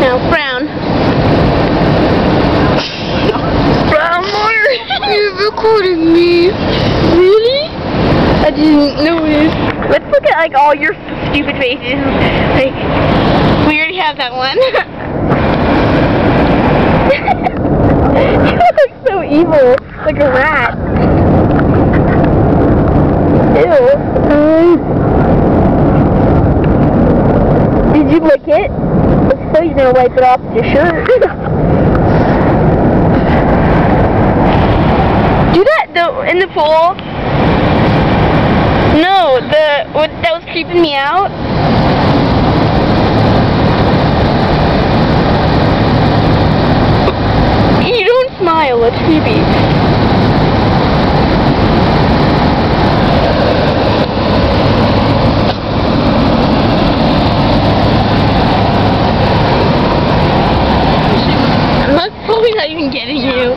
Now, frown. Frown more. You're recording me. Really? I didn't notice. Let's look at like all your stupid faces. Like, we already have that one. You look so evil, like a rat. Ew. Did you lick it? Looks so you're gonna wipe it off with your shirt. Do that though in the pool. No, that was creeping me out. You don't smile, it's creepy. I'm probably not even getting you.